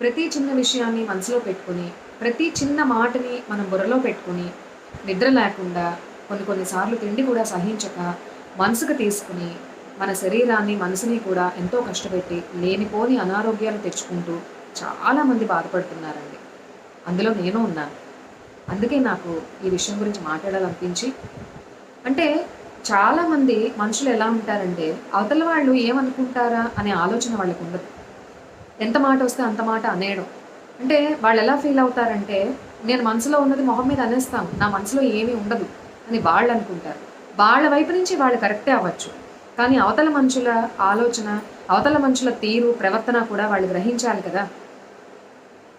ప్రతి చిన్న విషయాన్ని మనసులో పెట్టుకొని, ప్రతి చిన్న మాటని మనం బుర్రలో పెట్టుకొని, నిద్ర లేకుండా కొన్ని సార్లు తిండి కూడా సహించక, మనసుకు తీసుకుని, మన శరీరాన్ని, మనసుని కూడా ఎంతో కష్టపెట్టి, లేనిపోని అనారోగ్యాలు తెచ్చుకుంటూ చాలామంది బాధపడుతున్నారండి. అందులో నేను ఉన్నాను. అందుకే నాకు ఈ విషయం గురించి మాట్లాడాలనిపించి అంటే చాలామంది మనుషులు ఎలా ఉంటారంటే, అవతల వాళ్ళు ఏమనుకుంటారా అనే ఆలోచన వాళ్ళకుండదు. ఎంత మాటొస్తే అంత మాట అనేయడం. అంటే వాళ్ళెలా ఫీల్ అవుతారంటే, నేను మనసులో ఉన్నది మొహం మీద అనేస్తాను. నా మనసులో ఏమీ ఉండదు అని వాళ్ళనుకుంటారు. వాళ్ళ వైపు నుంచి వాళ్ళు కరెక్టే అవ్వచ్చు. కానీ అవతల మనుషుల ఆలోచన, అవతల మనుషుల తీరు, ప్రవర్తన కూడా వాళ్ళు గ్రహించాలి కదా!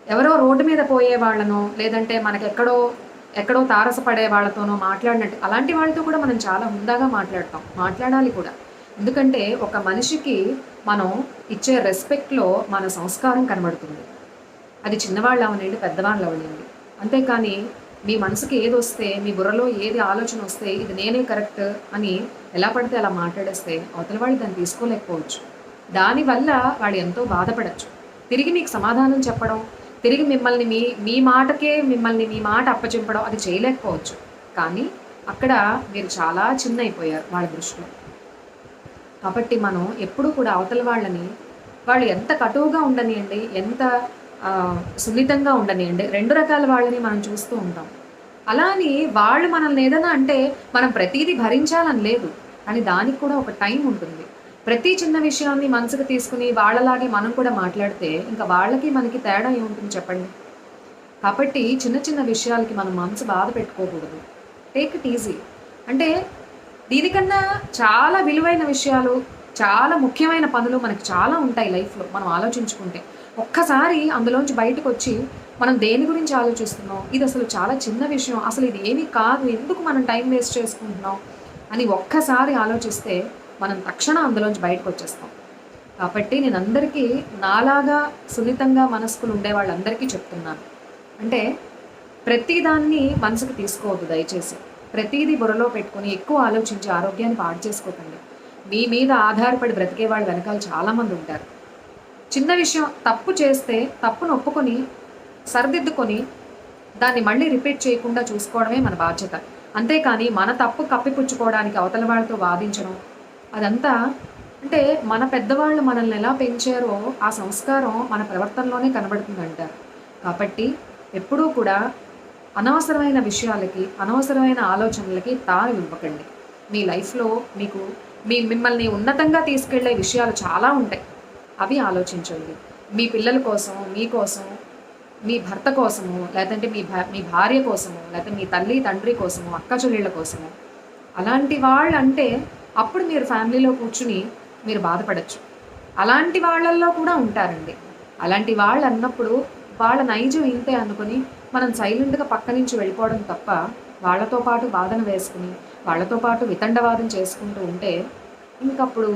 ఎవరో రోడ్డు మీద పోయే వాళ్ళనో, లేదంటే ఎక్కడో తారసపడే వాళ్ళతోనో మాట్లాడినట్టు అలాంటి వాళ్ళతో కూడా మనం చాలా హుందాగా మాట్లాడతాం. మాట్లాడాలి కూడా. ఎందుకంటే ఒక మనిషికి మనం ఇచ్చే రెస్పెక్ట్‌లో మన సంస్కారం కనబడుతుంది. అది చిన్నవాళ్ళు అవనండి, పెద్దవాళ్ళు అవనండి. అంతేకాని మీ మనసుకి ఏదొస్తే, మీ బుర్రలో ఏది ఆలోచన వస్తే, ఇది నేనే కరెక్ట్ అని ఎలా పడితే అలా మాట్లాడేస్తే అవతల వాళ్ళు దాన్ని తీసుకోలేకపోవచ్చు. దానివల్ల వాళ్ళు ఎంతో బాధపడొచ్చు. తిరిగి మీకు సమాధానం చెప్పడం, తిరిగి మిమ్మల్ని మీ మాటకే మిమ్మల్ని మీ మాట అప్పచెప్పడం అది చేయలేకపోవచ్చు. కానీ అక్కడ మీరు చాలా చిన్నయిపోయారు వాళ్ళ దృష్టిలో. కాబట్టి మనం ఎప్పుడూ కూడా అవతల వాళ్ళని వాళ్ళు ఎంత కటువుగా ఉండనియండి, ఎంత సున్నితంగా ఉండనియండి, 2 రకాల వాళ్ళని మనం చూస్తూ ఉంటాం. అలా అని వాళ్ళు మనల్ని ఏదైనా అంటే మనం ప్రతీదీ భరించాలని లేదు. కానీ దానికి కూడా ఒక టైం ఉంటుంది. ప్రతి చిన్న విషయాన్ని మనసుకు తీసుకుని వాళ్ళలాగే మనం కూడా మాట్లాడితే ఇంకా వాళ్ళకి మనకి తేడా ఏముంటుంది చెప్పండి? కాబట్టి చిన్న చిన్న విషయాలకి మనం మనసు బాధ పెట్టుకోకూడదు. Take it easy. అంటే దీనికన్నా చాలా విలువైన విషయాలు, చాలా ముఖ్యమైన పనులు మనకు చాలా ఉంటాయి లైఫ్‌లో మనం ఆలోచించుకుంటే. ఒక్కసారి అందులోంచి బయటకొచ్చి మనం దేని గురించి ఆలోచిస్తున్నాం? ఇదసలు చాలా చిన్న విషయం. అసలు ఇది ఏమీ కాదు. ఎందుకు మనం టైం వేస్ట్ చేసుకుంటున్నాం? అని ఒక్కసారి ఆలోచిస్తే మనం తక్షణం అందులోంచి బయటకొచ్చేస్తాం. కాబట్టి నేనందరికీ నాలాగా సున్నితంగా మనస్కులు ఉండే వాళ్ళందరికీ చెప్తున్నాను. అంటే ప్రతిదాన్ని మనసుకు తీసుకోవద్దు దయచేసి. ప్రతీదీ బుర్రలో పెట్టుకొని ఎక్కువ ఆలోచించి ఆరోగ్యాన్ని పాడు చేసుకోకండి. మీ మీద ఆధారపడి బ్రతికే వాళ్ళు వెనకాల చాలామంది ఉంటారు. చిన్న విషయం తప్పు చేస్తే తప్పును ఒప్పుకొని, సరిదిద్దుకొని, దాన్ని మళ్ళీ రిపీట్ చేయకుండా చూసుకోవడమే మన బాధ్యత. అంతేకాని మన తప్పు కప్పిపుచ్చుకోవడానికి అవతల వాళ్ళతో వాదించడం, అదంతా అంటే మన పెద్దవాళ్ళు మనల్ని ఎలా పెంచారో ఆ సంస్కారం మన ప్రవర్తనలోనే కనబడుతుందంటారు. కాబట్టి ఎప్పుడూ కూడా అనవసరమైన విషయాలకి, అనవసరమైన ఆలోచనలకి తాను ఇవ్వకండి. మీ లైఫ్‌లో మీకు మిమ్మల్ని ఉన్నతంగా తీసుకెళ్లే విషయాలు చాలా ఉంటాయి. అవి ఆలోచించండి. మీ పిల్లల కోసం, మీకోసం, మీ భర్త కోసము, లేదంటే మీ భార్య కోసము, లేకపోతే మీ తల్లి, తండ్రి కోసము, అక్క చెల్లెళ్ళ కోసము. అలాంటి వాళ్ళంటే అప్పుడు మీరు ఫ్యామిలీలో కూర్చుని మీరు బాధపడొచ్చు. అలాంటి వాళ్ళల్లో కూడా ఉంటారండి. అలాంటి వాళ్ళన్నప్పుడు వాళ్ళ నైజం ఇంతే అనుకుని మనం సైలెంట్‌గా పక్క నుంచి వెళ్ళిపోవడం తప్ప, వాళ్ళతో పాటు బాధను వేసుకుని, వాళ్ళతో పాటు వితండవాదం చేసుకుంటూ ఉంటే, ఇంకప్పుడు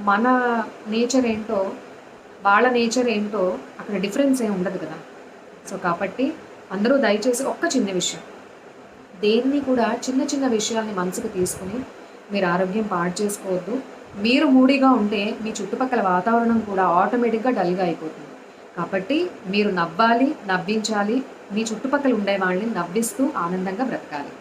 మన నేచర్ ఏంటో, వాళ్ళ నేచర్ ఏంటో అక్కడ డిఫరెన్స్ ఏమి ఉండదు కదా! సో, కాబట్టి అందరూ దయచేసి ఒక్క చిన్న విషయం, దేన్ని కూడా చిన్న చిన్న విషయాల్ని మనసుకు తీసుకొని మీరు ఆరోగ్యం పాడు చేసుకోవద్దు. మీరు మూడీగా ఉంటే మీ చుట్టుపక్కల వాతావరణం కూడా ఆటోమేటిక్‌గా డల్‌గా అయిపోతుంది. కాబట్టి మీరు నవ్వాలి, నవ్వించాలి. మీ చుట్టుపక్కల ఉండే వాళ్ళని నవ్విస్తూ ఆనందంగా బ్రతకాలి.